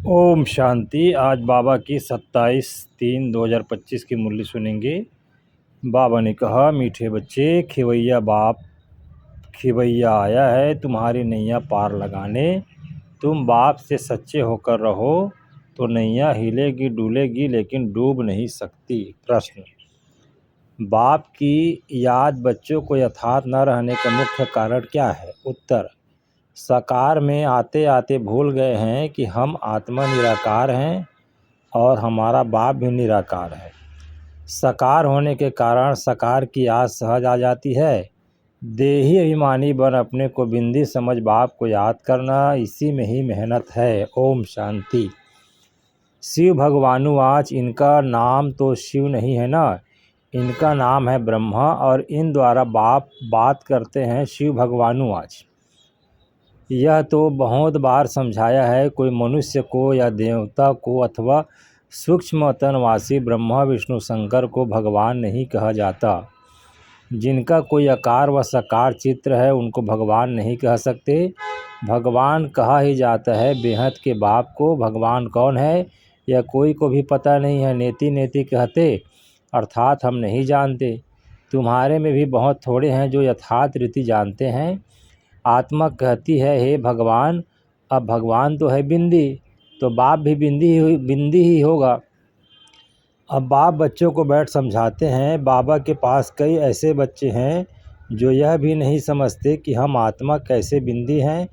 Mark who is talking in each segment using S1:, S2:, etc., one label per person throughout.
S1: ओम शांति। आज बाबा की 27/3/2025 की मुरली सुनेंगे। बाबा ने कहा, मीठे बच्चे, खिवैया आया है तुम्हारी नैया पार लगाने। तुम बाप से सच्चे होकर रहो तो नैया हिलेगी डुलेगी लेकिन डूब नहीं सकती। प्रश्न: बाप की याद बच्चों को यथार्थ न रहने का मुख्य कारण क्या है? उत्तर: साकार में आते आते भूल गए हैं कि हम आत्मा निराकार हैं और हमारा बाप भी निराकार है। साकार होने के कारण साकार की याद सहज आ जाती है। देही अभिमानी बन अपने को बिंदी समझ बाप को याद करना, इसी में ही मेहनत है। ओम शांति। शिव भगवानुवाच, इनका नाम तो शिव नहीं है ना, इनका नाम है ब्रह्मा और इन द्वारा बाप बात करते हैं। शिव भगवानुवाच, यह तो बहुत बार समझाया है। कोई मनुष्य को या देवता को अथवा सूक्ष्म तनवासी ब्रह्मा विष्णु शंकर को भगवान नहीं कहा जाता। जिनका कोई आकार व साकार चित्र है उनको भगवान नहीं कह सकते। भगवान कहा ही जाता है बेहद के बाप को। भगवान कौन है यह कोई को भी पता नहीं है। नेति नेति कहते अर्थात हम नहीं जानते। तुम्हारे में भी बहुत थोड़े हैं जो यथार्थ रीति जानते हैं। आत्मा कहती है, हे भगवान। अब भगवान तो है बिंदी, तो बाप भी बिंदी ही होगा। अब बाप बच्चों को बैठ समझाते हैं। बाबा के पास कई ऐसे बच्चे हैं जो यह भी नहीं समझते कि हम आत्मा कैसे बिंदी हैं।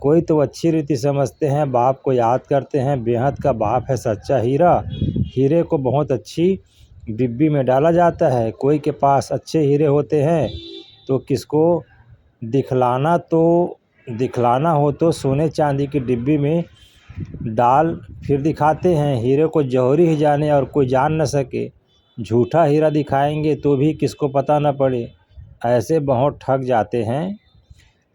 S1: कोई तो अच्छी रीति समझते हैं, बाप को याद करते हैं। बेहद का बाप है सच्चा हीरा। हीरे को बहुत अच्छी डिब्बी में डाला जाता है। कोई के पास अच्छे हीरे होते हैं तो किसको दिखलाना हो तो सोने चांदी की डिब्बी में डाल फिर दिखाते हैं। हीरे को जौहरी ही जाने और कोई जान न सके। झूठा हीरा दिखाएंगे तो भी किसको पता न पड़े। ऐसे बहुत ठग जाते हैं।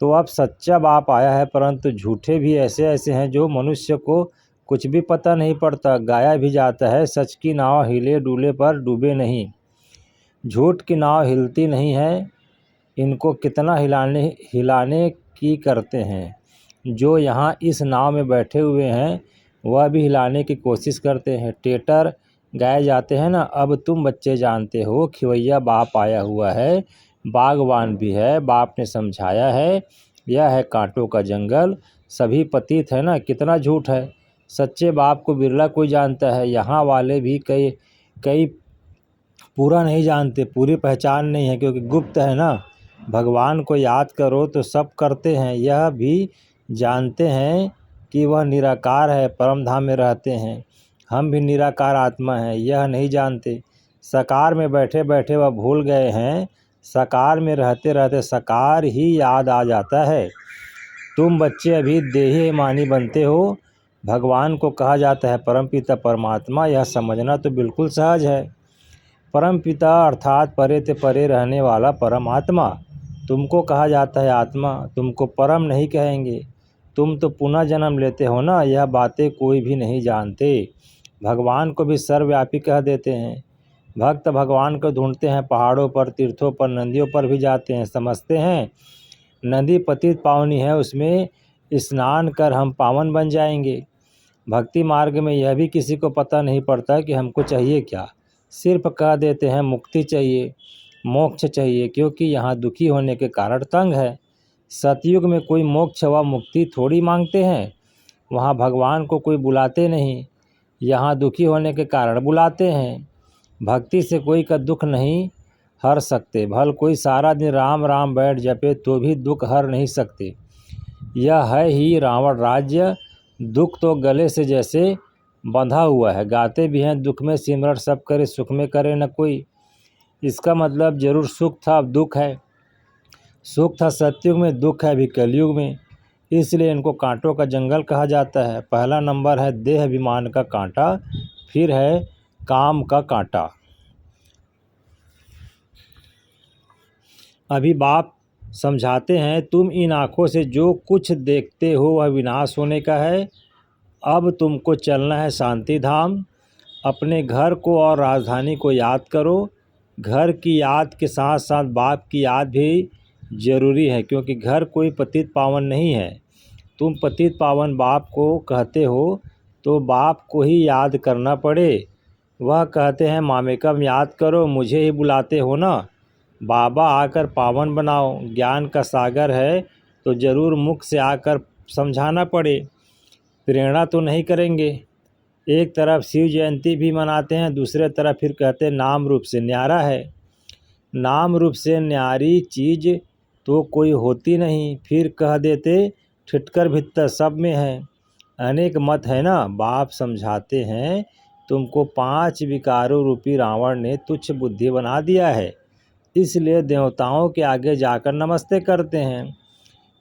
S1: तो अब सच्चा बाप आया है, परंतु झूठे भी ऐसे ऐसे हैं जो मनुष्य को कुछ भी पता नहीं पड़ता। गाया भी जाता है, सच की नाव हिले डुले पर डूबे नहीं। झूठ की नाव हिलती नहीं है। इनको कितना हिलाने की करते हैं। जो यहाँ इस नाव में बैठे हुए हैं वह भी हिलाने की कोशिश करते हैं। टेटर गाए जाते हैं ना। अब तुम बच्चे जानते हो खिवैया बाप आया हुआ है, बागवान भी है, बाप ने समझाया है। यह है कांटों का जंगल, सभी पतित है ना। कितना झूठ है। सच्चे बाप को बिरला कोई जानता है। यहाँ वाले भी कई पूरा नहीं जानते, पूरी पहचान नहीं है क्योंकि गुप्त है ना। भगवान को याद करो तो सब करते हैं। यह भी जानते हैं कि वह निराकार है, परम धाम में रहते हैं। हम भी निराकार आत्मा हैं, यह नहीं जानते। साकार में बैठे बैठे वह भूल गए हैं। साकार में रहते रहते साकार ही याद आ जाता है। तुम बच्चे अभी देही मानी बनते हो। भगवान को कहा जाता है परमपिता परमात्मा। यह समझना तो बिल्कुल सहज है। परमपिता अर्थात परे ते परे रहने वाला परमात्मा। तुमको कहा जाता है आत्मा, तुमको परम नहीं कहेंगे। तुम तो पुनः जन्म लेते हो ना। यह बातें कोई भी नहीं जानते। भगवान को भी सर्वव्यापी कह देते हैं। भक्त भगवान को ढूंढते हैं, पहाड़ों पर, तीर्थों पर, नदियों पर भी जाते हैं। समझते हैं नदी पतित पावनी है, उसमें स्नान कर हम पावन बन जाएंगे। भक्ति मार्ग में यह भी किसी को पता नहीं पड़ता कि हमको चाहिए क्या। सिर्फ कह देते हैं मुक्ति चाहिए, मोक्ष चाहिए, क्योंकि यहाँ दुखी होने के कारण तंग है। सतयुग में कोई मोक्ष व मुक्ति थोड़ी मांगते हैं। वहाँ भगवान को कोई बुलाते नहीं, यहाँ दुखी होने के कारण बुलाते हैं। भक्ति से कोई का दुख नहीं हर सकते। भल कोई सारा दिन राम राम बैठ जपे तो भी दुख हर नहीं सकते। यह है ही रावण राज्य। दुख तो गले से जैसे बंधा हुआ है। गाते भी हैं दुख में सिमरन सब करे, सुख में करे न कोई। इसका मतलब जरूर सुख था, अब दुख है। सुख था सतयुग में, दुख है अभी कलयुग में। इसलिए इनको कांटों का जंगल कहा जाता है। पहला नंबर है देह अभिमान का कांटा, फिर है काम का कांटा। अभी बाप समझाते हैं, तुम इन आँखों से जो कुछ देखते हो वह विनाश होने का है। अब तुमको चलना है शांति धाम। अपने घर को और राजधानी को याद करो। घर की याद के साथ साथ बाप की याद भी जरूरी है, क्योंकि घर कोई पतित पावन नहीं है। तुम पतित पावन बाप को कहते हो। तो बाप को ही याद करना पड़े। वह कहते हैं मामेकम याद करो, मुझे ही बुलाते हो ना। बाबा आकर पावन बनाओ, ज्ञान का सागर है तो ज़रूर मुख से आकर समझाना पड़े। प्रेरणा तो नहीं करेंगे। एक तरफ शिव जयंती भी मनाते हैं, दूसरे तरफ फिर कहते हैं नाम रूप से न्यारा है। नाम रूप से न्यारी चीज़ तो कोई होती नहीं, फिर कह देते ठिठकर भीतर सब में है। अनेक मत है ना। बाप समझाते हैं तुमको 5 विकारों रूपी रावण ने तुच्छ बुद्धि बना दिया है, इसलिए देवताओं के आगे जाकर नमस्ते करते हैं।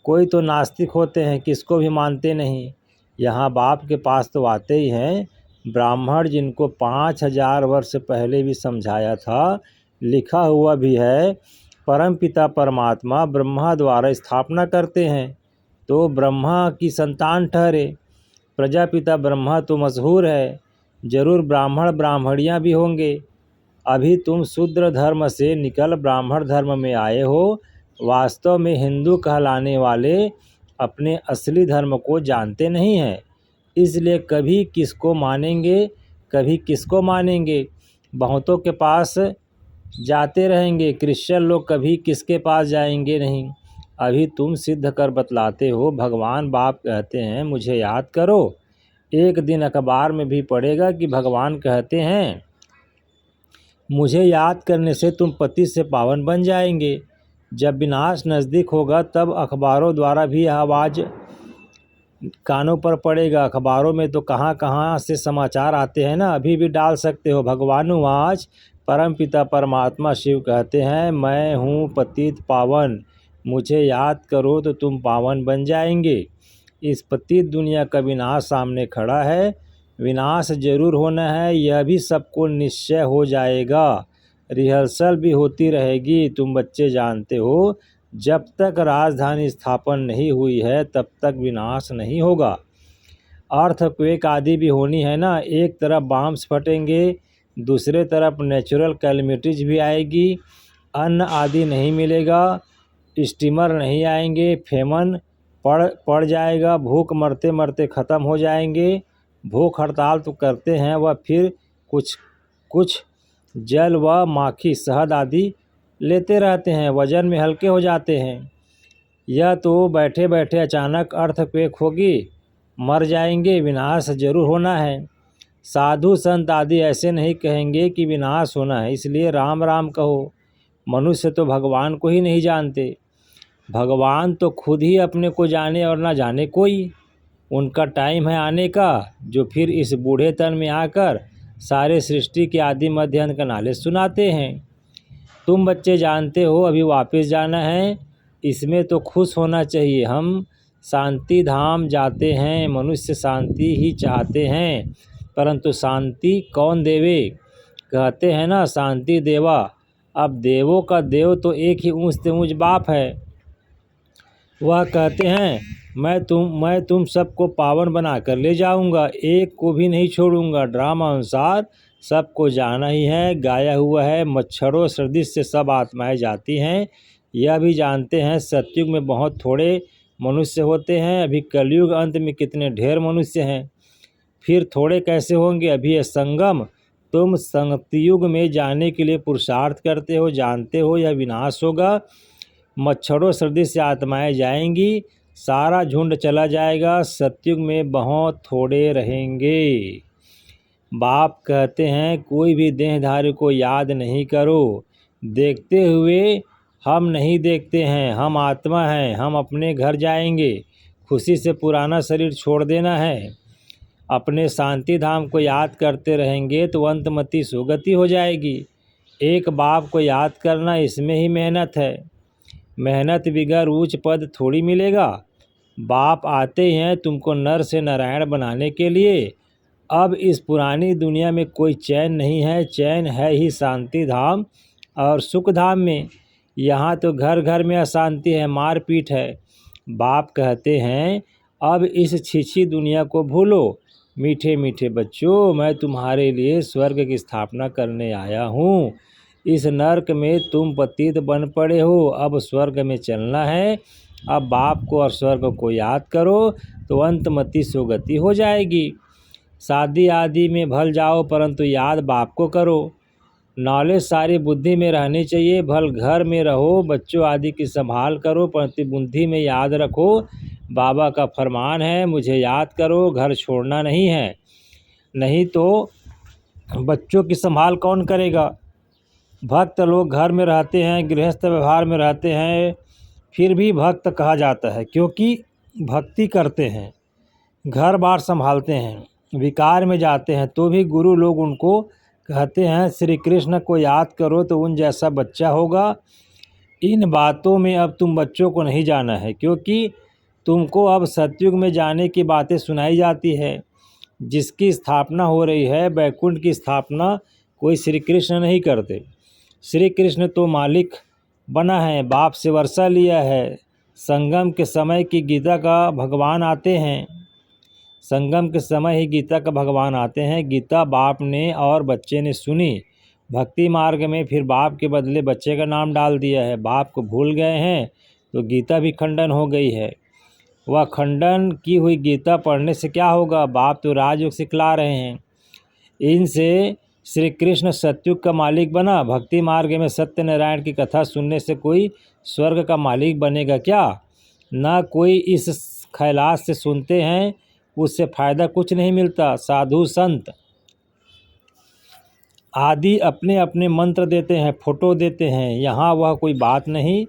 S1: कोई तो नास्तिक होते हैं, किसको भी मानते नहीं। यहाँ बाप के पास तो आते ही हैं ब्राह्मण, जिनको 5000 वर्ष पहले भी समझाया था, लिखा हुआ भी है। परमपिता परमात्मा ब्रह्मा द्वारा स्थापना करते हैं तो ब्रह्मा की संतान ठहरे। प्रजापिता ब्रह्मा तो मशहूर है, जरूर ब्राह्मण ब्राह्मणियाँ भी होंगे। अभी तुम शूद्र धर्म से निकल ब्राह्मण धर्म में आए हो। वास्तव में हिंदू कहलाने वाले अपने असली धर्म को जानते नहीं हैं, इसलिए कभी किसको मानेंगे कभी किसको मानेंगे, बहुतों के पास जाते रहेंगे। क्रिश्चियन लोग कभी किसके पास जाएंगे नहीं। अभी तुम सिद्ध कर बतलाते हो। भगवान बाप कहते हैं मुझे याद करो। एक दिन अखबार में भी पढ़ेगा कि भगवान कहते हैं मुझे याद करने से तुम पति से पावन बन जाएंगे। जब विनाश नज़दीक होगा तब अखबारों द्वारा भी यह आवाज़ कानों पर पड़ेगा। अखबारों में तो कहाँ कहाँ से समाचार आते हैं ना, अभी भी डाल सकते हो। भगवानुवाच परमपिता परमात्मा शिव कहते हैं मैं हूँ पतित पावन, मुझे याद करो तो तुम पावन बन जाएंगे। इस पतित दुनिया का विनाश सामने खड़ा है, विनाश जरूर होना है, यह भी सबको निश्चय हो जाएगा। रिहर्सल भी होती रहेगी। तुम बच्चे जानते हो जब तक राजधानी स्थापन नहीं हुई है तब तक विनाश नहीं होगा। अर्थक्वेक आदि भी होनी है ना। एक तरफ बॉम्ब्स फटेंगे, दूसरे तरफ नेचुरल कैलमिटीज भी आएगी। अन्न आदि नहीं मिलेगा, स्टीमर नहीं आएंगे, फेमन पड़ जाएगा, भूख मरते मरते ख़त्म हो जाएंगे। भूख हड़ताल तो करते हैं वह, फिर कुछ जल व माखी शहद आदि लेते रहते हैं, वजन में हल्के हो जाते हैं। यह तो बैठे बैठे अचानक अर्थक्वेक होगी, मर जाएंगे, विनाश जरूर होना है। साधु संत आदि ऐसे नहीं कहेंगे कि विनाश होना है, इसलिए राम राम कहो। मनुष्य तो भगवान को ही नहीं जानते। भगवान तो खुद ही अपने को जाने और ना जाने कोई। उनका टाइम है आने का, जो फिर इस बूढ़े तन में आकर सारे सृष्टि के आदि मध्य अंत का नॉलेज सुनाते हैं। तुम बच्चे जानते हो अभी वापस जाना है, इसमें तो खुश होना चाहिए। हम शांति धाम जाते हैं, मनुष्य शांति ही चाहते हैं, परंतु शांति कौन देवे। कहते हैं ना शांति देवा। अब देवों का देव तो एक ही ऊंच से ऊंच बाप है। वह कहते हैं मैं तुम सबको पावन बनाकर ले जाऊंगा, एक को भी नहीं छोड़ूंगा। ड्रामा अनुसार सबको जाना ही है, गाया हुआ है। मच्छरों सदृश से सब आत्माएं जाती हैं। यह भी जानते हैं सतयुग में बहुत थोड़े मनुष्य होते हैं, अभी कलयुग अंत में कितने ढेर मनुष्य हैं। फिर थोड़े कैसे होंगे, अभी यह संगम। तुम संगतयुग में जाने के लिए पुरुषार्थ करते हो, जानते हो यह विनाश होगा। मच्छरों सदृश से आत्माएं जाएंगी, सारा झुंड चला जाएगा, सतयुग में बहुत थोड़े रहेंगे। बाप कहते हैं कोई भी देहधारी को याद नहीं करो। देखते हुए हम नहीं देखते हैं, हम आत्मा हैं, हम अपने घर जाएंगे। खुशी से पुराना शरीर छोड़ देना है। अपने शांति धाम को याद करते रहेंगे तो अंतमति सुगति हो जाएगी। एक बाप को याद करना, इसमें ही मेहनत है। मेहनत बिगर ऊंच पद थोड़ी मिलेगा। बाप आते हैं तुमको नर से नारायण बनाने के लिए। अब इस पुरानी दुनिया में कोई चैन नहीं है, चैन है ही शांति धाम और सुख धाम में। यहाँ तो घर घर में अशांति है, मारपीट है। बाप कहते हैं अब इस छीछी दुनिया को भूलो। मीठे मीठे बच्चों, मैं तुम्हारे लिए स्वर्ग की स्थापना करने आया हूँ। इस नर्क में तुम पतित बन पड़े हो, अब स्वर्ग में चलना है। अब बाप को और स्वर्ग को याद करो तो अंतमति सुगति हो जाएगी। शादी आदि में भल जाओ परंतु याद बाप को करो। नॉलेज सारी बुद्धि में रहनी चाहिए। भल घर में रहो, बच्चों आदि की संभाल करो परंतु बुद्धि में याद रखो बाबा का फरमान है मुझे याद करो, घर छोड़ना नहीं है। नहीं तो बच्चों की संभाल कौन करेगा। भक्त लोग घर में रहते हैं, गृहस्थ व्यवहार में रहते हैं, फिर भी भक्त कहा जाता है क्योंकि भक्ति करते हैं, घर बार संभालते हैं। विकार में जाते हैं तो भी गुरु लोग उनको कहते हैं श्री कृष्ण को याद करो तो उन जैसा बच्चा होगा। इन बातों में अब तुम बच्चों को नहीं जाना है क्योंकि तुमको अब सतयुग में जाने की बातें सुनाई जाती है। जिसकी स्थापना हो रही है, बैकुंठ की स्थापना कोई श्री कृष्ण नहीं करते। श्री कृष्ण तो मालिक बना है, बाप से वर्षा लिया है। संगम के समय की गीता का भगवान आते हैं, संगम के समय ही गीता का भगवान आते हैं। गीता बाप ने और बच्चे ने सुनी, भक्ति मार्ग में फिर बाप के बदले बच्चे का नाम डाल दिया है। बाप को भूल गए हैं तो गीता भी खंडन हो गई है। वह खंडन की हुई गीता पढ़ने से क्या होगा, बाप तो राजयोग सिखला रहे हैं। इनसे श्री कृष्ण सतयुग का मालिक बना। भक्ति मार्ग में सत्यनारायण की कथा सुनने से कोई स्वर्ग का मालिक बनेगा क्या। ना कोई इस खैलाश से सुनते हैं, उससे फायदा कुछ नहीं मिलता। साधु संत आदि अपने अपने मंत्र देते हैं, फोटो देते हैं, यहाँ वह कोई बात नहीं।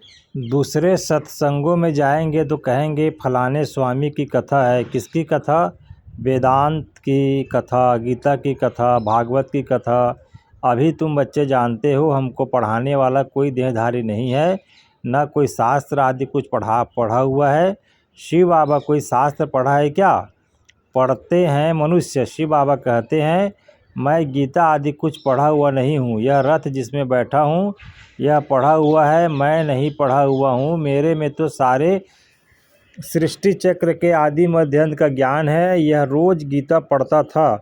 S1: दूसरे सत्संगों में जाएंगे तो कहेंगे फलाने स्वामी की कथा है। किसकी कथा, वेदांत की कथा, गीता की कथा, भागवत की कथा। अभी तुम बच्चे जानते हो हमको पढ़ाने वाला कोई देहधारी नहीं है, न कोई शास्त्र आदि कुछ पढ़ा हुआ है। शिव बाबा कोई शास्त्र पढ़ा है क्या, पढ़ते हैं मनुष्य। शिव बाबा कहते हैं मैं गीता आदि कुछ पढ़ा हुआ नहीं हूँ, यह रथ जिसमें बैठा हूँ यह पढ़ा हुआ है, मैं नहीं पढ़ा हुआ हूँ। मेरे में तो सारे सृष्टि चक्र के आदि मध्यांत का ज्ञान है। यह रोज गीता पढ़ता था,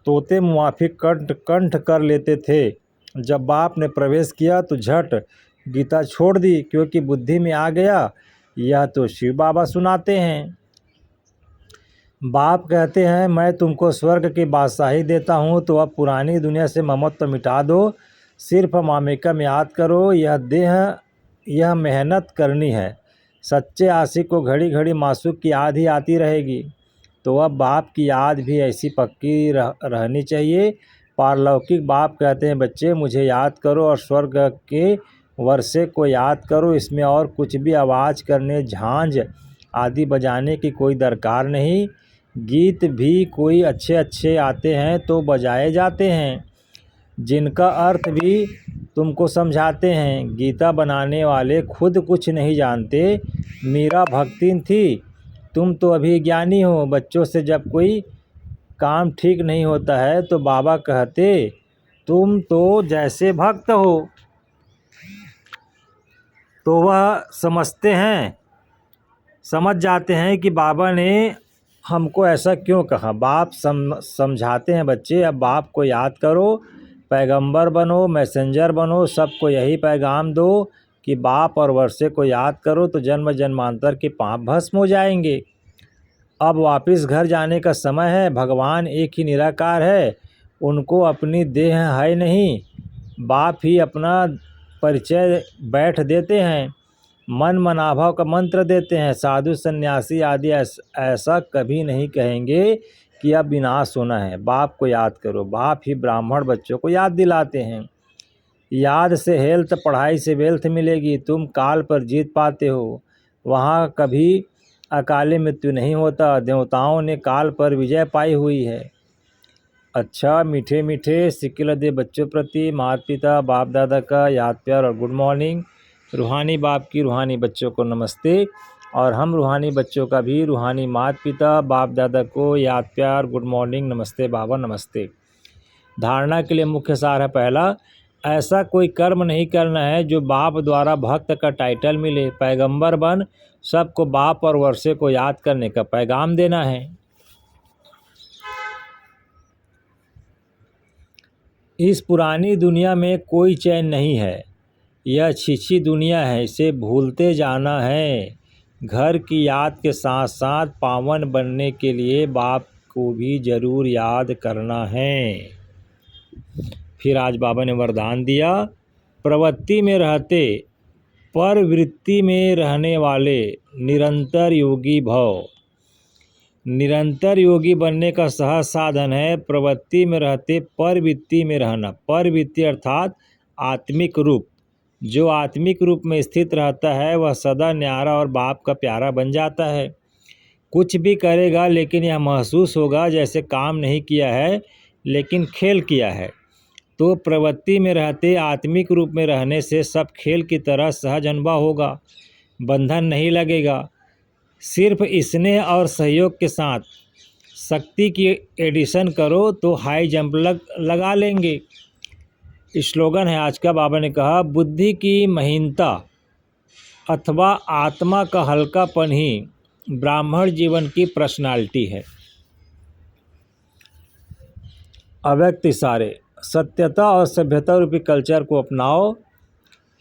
S1: तोते मुआफिक कंठ कर लेते थे। जब बाप ने प्रवेश किया तो झट गीता छोड़ दी क्योंकि बुद्धि में आ गया यह तो शिव बाबा सुनाते हैं। बाप कहते हैं मैं तुमको स्वर्ग की बादशाही देता हूँ, तो अब पुरानी दुनिया से ममत्व मिटा दो, सिर्फ मामेका में याद करो। यह देह यह मेहनत करनी है। सच्चे आशिक को घड़ी घड़ी मासूक की याद ही आती रहेगी। तो अब बाप की याद भी ऐसी पक्की रहनी चाहिए। पारलौकिक बाप कहते हैं बच्चे मुझे याद करो और स्वर्ग के वर्षे को याद करो। इसमें और कुछ भी आवाज़ करने, झांझ आदि बजाने की कोई दरकार नहीं। गीत भी कोई अच्छे अच्छे आते हैं तो बजाए जाते हैं, जिनका अर्थ भी तुमको समझाते हैं। गीता बनाने वाले खुद कुछ नहीं जानते। मीरा भक्तिन थी, तुम तो अभी ज्ञानी हो। बच्चों से जब कोई काम ठीक नहीं होता है तो बाबा कहते तुम तो जैसे भक्त हो, तो वह समझ जाते हैं कि बाबा ने हमको ऐसा क्यों कहा। बाप समझाते हैं बच्चे अब बाप को याद करो, पैगंबर बनो, मैसेंजर बनो, सबको यही पैगाम दो कि बाप और वर्षे को याद करो तो जन्म जन्मांतर के पाप भस्म हो जाएंगे। अब वापस घर जाने का समय है। भगवान एक ही निराकार है, उनको अपनी देह है नहीं। बाप ही अपना परिचय बैठ देते हैं, मन मनाभाव का मंत्र देते हैं। साधु सन्यासी आदि ऐसा कभी नहीं कहेंगे कि अब विनाश होना है। बाप को याद करो। बाप ही ब्राह्मण बच्चों को याद दिलाते हैं। याद से हेल्थ, पढ़ाई से वेल्थ मिलेगी। तुम काल पर जीत पाते हो, वहाँ कभी अकाले मृत्यु नहीं होता। देवताओं ने काल पर विजय पाई हुई है। अच्छा मीठे मीठे सिक्के दे बच्चों प्रति माता पिता बाप दादा का याद प्यार और गुड मॉर्निंग। रूहानी बाप की रूहानी बच्चों को नमस्ते, और हम रूहानी बच्चों का भी रूहानी माता पिता बाप दादा को याद प्यार गुड मॉर्निंग, नमस्ते बाबा नमस्ते। धारणा के लिए मुख्य सार है पहला, ऐसा कोई कर्म नहीं करना है जो बाप द्वारा भक्त का टाइटल मिले। पैगंबर बन सबको बाप और वर्षे को याद करने का पैगाम देना है। इस पुरानी दुनिया में कोई चैन नहीं है, यह छीछी दुनिया है, इसे भूलते जाना है। घर की याद के साथ साथ पावन बनने के लिए बाप को भी जरूर याद करना है। फिर आज बाबा ने वरदान दिया, प्रवृत्ति में रहते पर वृत्ति में रहने वाले निरंतर योगी भव। निरंतर योगी बनने का सहज साधन है प्रवृत्ति में रहते परवृत्ति में रहना। परवृत्ति अर्थात आत्मिक रूप। जो आत्मिक रूप में स्थित रहता है वह सदा न्यारा और बाप का प्यारा बन जाता है। कुछ भी करेगा लेकिन यह महसूस होगा जैसे काम नहीं किया है लेकिन खेल किया है। तो प्रवृत्ति में रहते आत्मिक रूप में रहने से सब खेल की तरह सहज अनुभव होगा, बंधन नहीं लगेगा। सिर्फ स्नेह और सहयोग के साथ शक्ति की एडिशन करो तो हाई जंप लगा लेंगे। स्लोगन है आज का। बाबा ने कहा, बुद्धि की महीनता अथवा आत्मा का हल्कापन ही ब्राह्मण जीवन की पर्सनालिटी है। अव्यक्त इशारे, सत्यता और सभ्यता रूपी कल्चर को अपनाओ।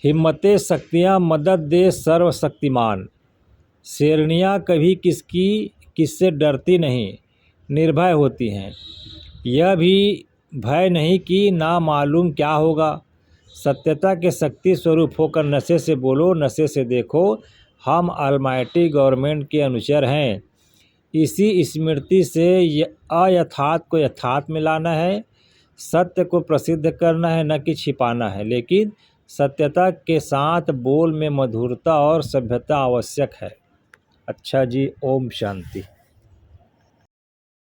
S1: हिम्मतें शक्तियाँ मदद दे सर्वशक्तिमान। शेरनियाँ कभी किससे डरती नहीं, निर्भय होती हैं। यह भी भय नहीं कि ना मालूम क्या होगा। सत्यता के शक्ति स्वरूप होकर नशे से बोलो, नशे से देखो, हम अलमाइटी गवर्नमेंट के अनुचर हैं। इसी स्मृति से अयथार्थ को यथार्थ में लाना है। सत्य को प्रसिद्ध करना है, न कि छिपाना है। लेकिन सत्यता के साथ बोल में मधुरता और सभ्यता आवश्यक है। अच्छा जी, ओम शांति।